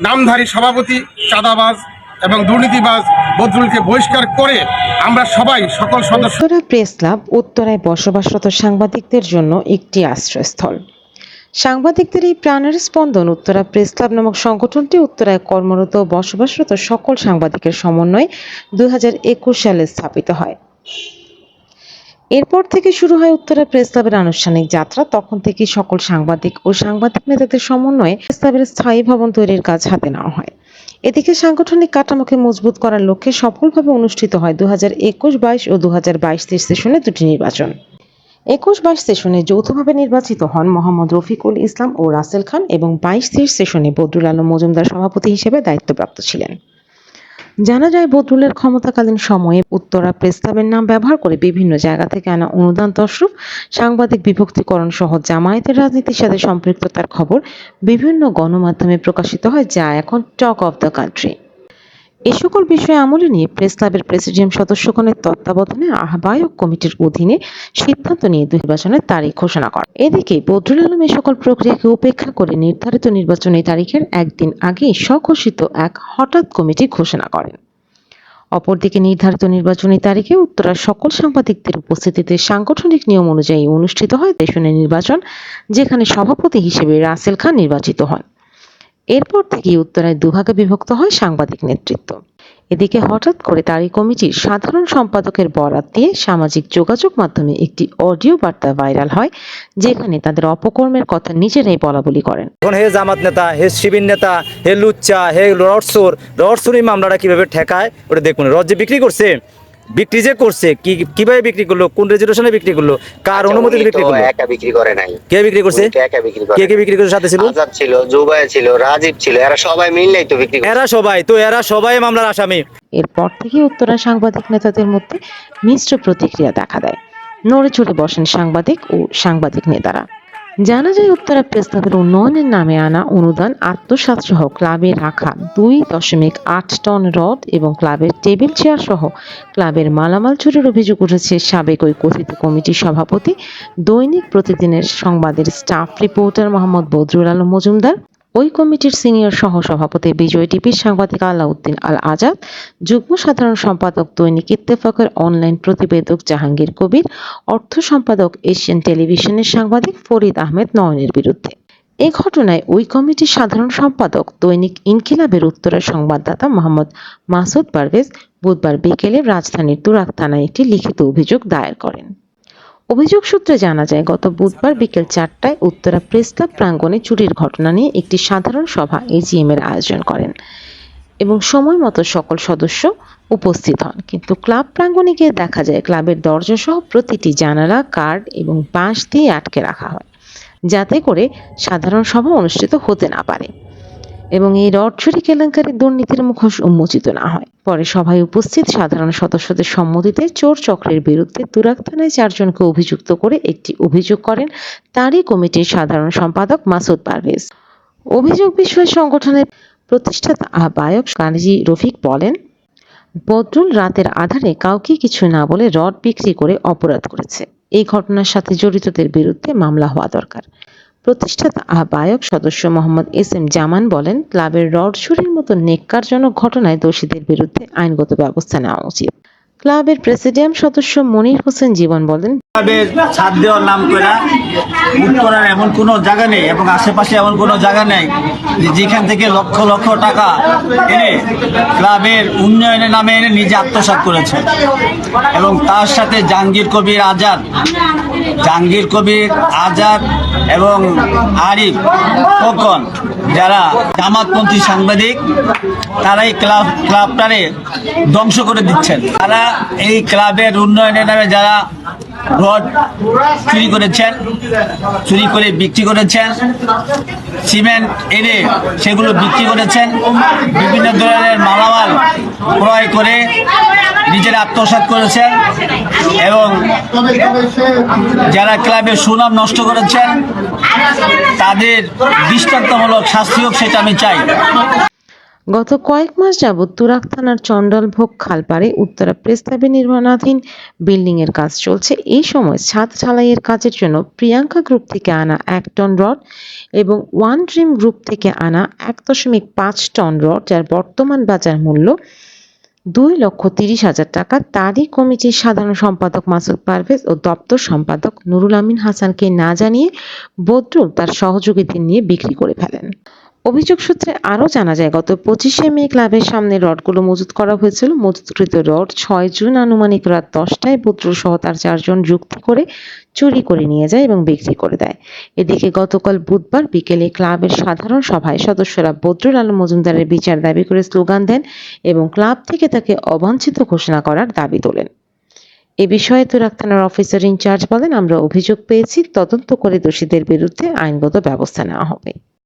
নামধারী সভাপতি চাঁদাবাজ এবং দুর্নীতিবাজ বদরুলকে বহিষ্কার করে আমরা সবাই সকল সদস্য। উত্তরা প্রেস ক্লাব উত্তরায় বসবাসরত সাংবাদিকদের জন্য একটি আশ্রয়স্থল। সাংবাদিকদের এই প্রাণের স্পন্দন উত্তরা প্রেস ক্লাব নামক সংগঠনটি উত্তরায় কর্মরত বসবাসরত সকল সাংবাদিকের সমন্বয়ে 2021 সালে স্থাপিত হয়। এরপর থেকে শুরু হয় উত্তরা প্রেস ক্লাবের আনুষ্ঠানিক যাত্রা। তখন থেকে সকল সাংবাদিক ও সাংবাদিক নেতাদের সমন্বয়ে প্রেস ক্লাবের স্থায়ী ভবন তৈরির কাজ হাতে নেওয়া হয়। এদিকে সাংগঠনিক কাঠামোকে মজবুত করার লক্ষ্যে সফলভাবে অনুষ্ঠিত হয় 2021-22 ও 2022-23 সেশনে দুটি নির্বাচন। 21-22 সেশনে যৌথভাবে নির্বাচিত হন মোহাম্মদ রফিকুল ইসলাম ও রাসেল খান এবং 22-23 সেশনে বদরুল আলম মজুমদার সভাপতি হিসেবে দায়িত্বপ্রাপ্ত ছিলেন। জানা যায়, বদরুলের ক্ষমতাকালীন সময়ে উত্তরা প্রেস ক্লাবের নাম ব্যবহার করে বিভিন্ন জায়গা থেকে আনা অনুদান তসরুপ, সাংবাদিক বিভক্তিকরণ সহ জামায়াতের রাজনীতির সাথে সম্পৃক্ততার খবর বিভিন্ন গণমাধ্যমে প্রকাশিত হয়, যা এখন টক অফ দ্য কান্ট্রি। এ সকল বিষয়ে আমলে নিয়ে প্রেস ক্লাবের প্রেসিডিয়াম সদস্যগণের তত্ত্বাবধানে আহ্বায়ক কমিটির অধীনে সিদ্ধান্ত নিয়ে নির্বাচনের তারিখ ঘোষণা করে। এদিকে বদরুল আলম এই সকল প্রক্রিয়াকে উপেক্ষা করে নির্ধারিত নির্বাচনী তারিখের একদিন আগেই স্বঘোষিত এক হঠাৎ কমিটি ঘোষণা করেন। অপরদিকে নির্ধারিত নির্বাচনী তারিখে উত্তরার সকল সাংবাদিকদের উপস্থিতিতে সাংগঠনিক নিয়ম অনুযায়ী অনুষ্ঠিত হয় সেশনের নির্বাচন, যেখানে সভাপতি হিসেবে রাসেল খান নির্বাচিত হন। এরপর থেকে উত্তরায় দুভাগে বিভক্ত হয় সাংবাদিক নেতৃত্ব। এদিকে হঠাৎ করে তারই কমিটির সাধারণ সম্পাদকের বরাত দিয়ে সামাজিক যোগাযোগ মাধ্যমে একটি অডিও বার্তা ভাইরাল হয়, যেখানে তাদের অপকর্মের কথা নিজেরাই বলাবলি করেন। এখন হে জামাত নেতা, হে শিবির নেতা, হে লুচ্চা, হে রডসুরি মামলাটা কিভাবে ঠেকায় ওটা দেখুন। রড যে বিক্রি করছে, বিক্রি যে করছে কিভাবে বিক্রি করলো, কোন রেজুলেশনে বিক্রি করলো, কার অনুমতিতে বিক্রি করলো? একা বিক্রি করে নাই। কে বিক্রি করছে? একা বিক্রি করে। কে বিক্রি করে? সাথে ছিল আজাদ ছিল, জুবাই ছিল, রাজীব ছিল, এরা সবাই মিললেই তো বিক্রি করে। এরা সবাই মামলার আসামি। এরপর থেকে উত্তরা সাংবাদিক নেতাদের মধ্যে মিশ্র প্রতিক্রিয়া দেখা দেয়। নড়ে চড়ে বসেন সাংবাদিক ও সাংবাদিক নেতারা। জানা যায়, উত্তরা প্রেস ক্লাবের উন্নয়নের নামে আনা অনুদান আত্মসাৎ সহ ক্লাবে রাখা 2.8 টন রড এবং ক্লাবের টেবিল চেয়ার সহ ক্লাবের মালামাল চুরির অভিযোগ উঠেছে সাবেক ওই কথিত কমিটির সভাপতি, দৈনিক প্রতিদিনের সংবাদের স্টাফ রিপোর্টার মোহাম্মদ বদরুল আলম মজুমদার, ওই কমিটির সিনিয়র সহ সভাপতি বিজয় টিভির সাংবাদিক আলাউদ্দিন আল আজাদ, যুগ্ম সাধারণ সম্পাদক দৈনিক ইত্তেফাকের অনলাইন প্রতিবেদক জাহাঙ্গীর কবির, অর্থ সম্পাদক এশিয়ান টেলিভিশনের সাংবাদিক ফরিদ আহমেদ নয়নের বিরুদ্ধে। এই ঘটনায় ওই কমিটির সাধারণ সম্পাদক দৈনিক ইনকিলাবের উত্তরের সংবাদদাতা মোহাম্মদ মাসুদ পারভেজ বুধবার বিকেলে রাজধানীর তুরাগ থানায় একটি লিখিত অভিযোগ দায়ের করেন। অভিযোগ সূত্রে জানা যায়, গত বুধবার বিকেল 4টায় উত্তরা প্রেস ক্লাব প্রাঙ্গণে চুরির ঘটনা নিয়ে একটি সাধারণ সভা এজিএম এর আয়োজন করেন এবং সময় মতো সকল সদস্য উপস্থিত হন। কিন্তু ক্লাব প্রাঙ্গণে গিয়ে দেখা যায়, ক্লাবের দরজা সহ প্রতিটি জানালা কার্ড এবং বাঁশ দিয়ে আটকে রাখা হয়, যাতে করে সাধারণ সভা অনুষ্ঠিত হতে না পারে এবং এই রড চুরি কেলেঙ্কারির দুর্নীতির মুখোশ উন্মোচিত না হয়। পরে সভায় উপস্থিত সাধারণ সদস্যদের সম্মতিতে চোর চক্রের বিরুদ্ধে তুরাগ থানায় 4 জনকে অভিযুক্ত করে একটি অভিযোগ করেন তারই কমিটির সাধারণ সম্পাদক মাসুদ পারভেজ। অভিযোগ বিষয়ে সংগঠনের প্রতিষ্ঠাতা আহ্বায়ক কাজী রফিক বলেন, বদরুল রাতের আধারে কাউকে কিছু না বলে রড বিক্রি করে অপরাধ করেছে। এই ঘটনার সাথে জড়িতদের বিরুদ্ধে মামলা হওয়া দরকার। প্রতিষ্ঠাতা আহ্বায়ক সদস্য মোহাম্মদ এস এম জামান বলেন, ক্লাবের রড চুরির মতো নেককারজনক ঘটনায় দোষীদের বিরুদ্ধে আইনগত ব্যবস্থা নেওয়া উচিত। ক্লাবের প্রেসিডিয়াম সদস্য মনির হোসেন জীবন বলেন, ক্লাবের ছাদ দেওয়ার নাম করে উত্তরার এমন কোনো জায়গা নেই এবং আশেপাশে এমন কোনো জায়গা নেই যেখান থেকে লক্ষ লক্ষ টাকা এনে ক্লাবের উন্নয়নের নামে এনে নিজে আত্মসাৎ করেছে। এবং তার সাথে জাহাঙ্গীর কবির আজাদ এবং আরিফ খোকন, যারা জামাতপন্থী সাংবাদিক, তারাই ক্লাবটারে ধ্বংস করে দিচ্ছেন। তারা এই ক্লাবের উন্নয়নের নামে যারা রড চুরি করেছেন, চুরি করে বিক্রি করেছেন, সিমেন্ট এনে সেগুলো বিক্রি করেছেন, বিভিন্ন ধরনের মালামাল ক্রয় করে নিজেরা আত্মসাৎ করেছেন এবং যারা ক্লাবের সুনাম নষ্ট করেছেন তাদের দৃষ্টান্তমূলক শাস্তি হোক, সেটা আমি চাই। গত কয়েক মাস যাবৎ তুরাগ থানার চণ্ডালভোগ খালপাড়ে উত্তরা প্রেস ক্লাবে নির্মাণাধীন বিল্ডিং এর কাজ চলছে। এই সময় ছাদ ঢালাইয়ের কাজের জন্য প্রিয়াঙ্কা গ্রুপ থেকে আনা 1 টন রড এবং ওয়ান ড্রিম গ্রুপ থেকে আনা 1.5 টন রড, যার বর্তমান বাজার মূল্য 2,30,000 টাকা, তারই কমিটির সাধারণ সম্পাদক মাসুদ পারভেজ ও দপ্তর সম্পাদক নুরুল আমিন হাসানকে না জানিয়ে বদরুল তার সহযোগীদের নিয়ে বিক্রি করে ফেলেন। অভিযোগ সূত্রে আরও জানা যায়, গত 25শে মে ক্লাবের সামনে রডগুলো মজুত করা হয়েছিল। মজুতকৃত রড 6 জুন আনুমানিক রাত 10টায় বদরুল সহ তার 4 জন যুক্তি করে চুরি করে নিয়ে যায় এবং বিক্রি করে দেয়। এদিকে গতকাল বুধবার বিকেলে ক্লাবের সাধারণ সভায় সদস্যরা বদরুল আলম মজুমদারের বিচার দাবি করে স্লোগান দেন এবং ক্লাব থেকে তাকে অবাঞ্ছিত ঘোষণা করার দাবি তোলেন। এ বিষয়ে তুরাগ থানার অফিসার ইনচার্জ বলেন, আমরা অভিযোগ পেয়েছি, তদন্ত করে দোষীদের বিরুদ্ধে আইনগত ব্যবস্থা নেওয়া হবে।